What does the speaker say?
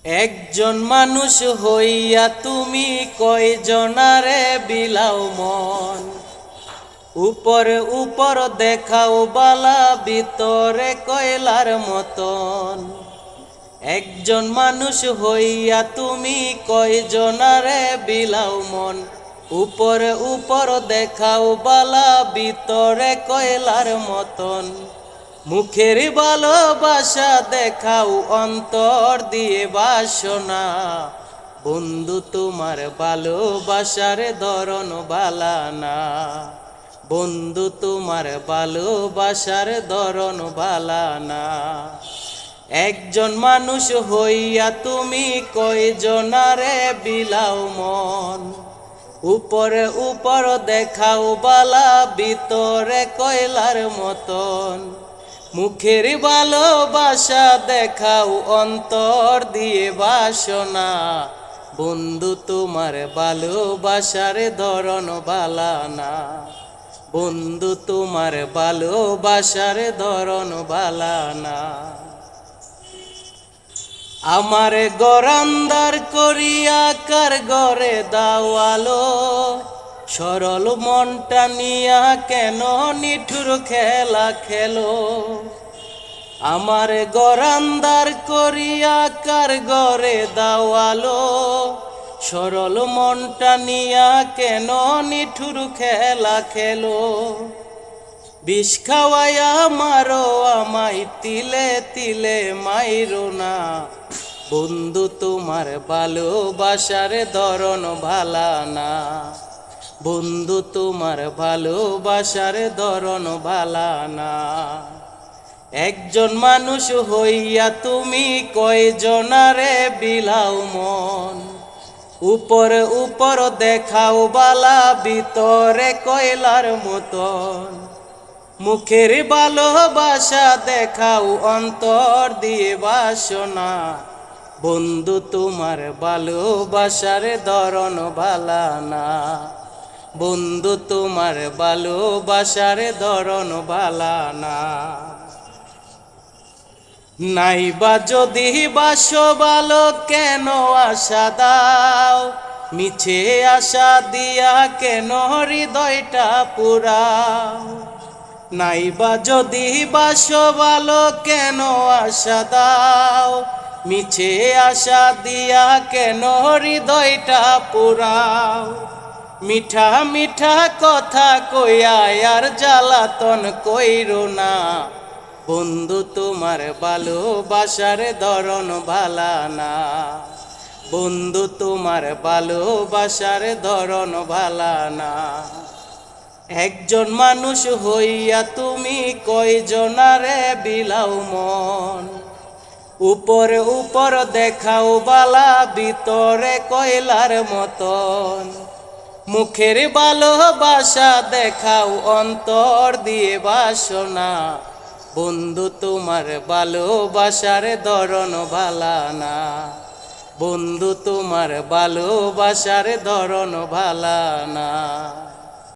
একজন মানুষ হইয়া তুমি কয়জনারে বিলাও মন। উপরে উপর দেখাও বালা, ভিতরে কয়লার মতন। একজন মানুষ হইয়া তুমি কয়জনারে বিলাও মন। উপরে উপর দেখাও বালা, ভিতরে কয়লার মতন। মুখের ভালোবাসা দেখাও, অন্তর দিয়ে বাসনা। বন্ধু তোমার ভালোবাসার ধরন বালানা। বন্ধু তোমার ভালোবাসার ধরন বালানা। একজন মানুষ হইয়া তুমি কয়জনারে বিলাও মন। উপরে উপর দেখাও বালা, ভিতরে কয়লার মতন। মুখের ভালোবাসা দেখাও, অন্তর দিয়ে বাসনা। বন্ধু তোমার ভালোবাসার ধরন বালানা। বন্ধু তোমার ভালোবাসার ধরন বালানা। আমার গরান্দার করিয়া কার ঘরে দাওয়ালো। সরল মনটা নিয়া কেন নিঠুর খেলা খেলো। আমার গরান্দার করিয়া কার ঘরে দাওয়ালো। সরল মনটা নিয়া কেন নিঠুর খেলা খেলো। বিষ খাওয়াইয়া মারো আমায়, তিলে তিলে মাইরো না। বন্ধু তোমার ভালোবাসার ধরন বালানা। বন্ধু তোমার ভালোবাসার ধরন বালানা। একজন মানুষ হইয়া তুমি কয়জনারে বিলাও মন। উপরে উপর দেখাও বালা, ভিতরে কয়লার মতন। মুখের ভালোবাসা দেখাও, অন্তর দিয়ে বাসনা। বন্ধু তোমার ভালোবাসার ধরন বালানা। বন্ধু তোমার ভালোবাসার ধরন বালানা। নাইবা যদি বাসো ভালো, কেন আশা দাও। মিছে আশা দিয়া কেন হৃদয়টা পুরাও। নাইবা যদি বাসো ভালো, কেন আশা দাও। মিছে আশা দিয়া কেন হৃদয়টা পুরাও। মিঠা মিঠা কথা কইয়া আর জ্বালাতন কইরো না। বন্ধু তোমার ভালোবাসার ধরন বালানা। বন্ধু তোমার ভালোবাসার ধরন বালানা। একজন মানুষ হইয়া তুমি কয়জনারে বিলাও মন। উপরে উপর দেখাও বালা, ভিতরে কয়লার মতন। মুখের ভালোবাসা দেখাও, অন্তর দিয়ে বাসনা। বন্ধু তোমার ভালোবাসার ধরন বালানা। বন্ধু তোমার ভালোবাসার ধরন বালানা।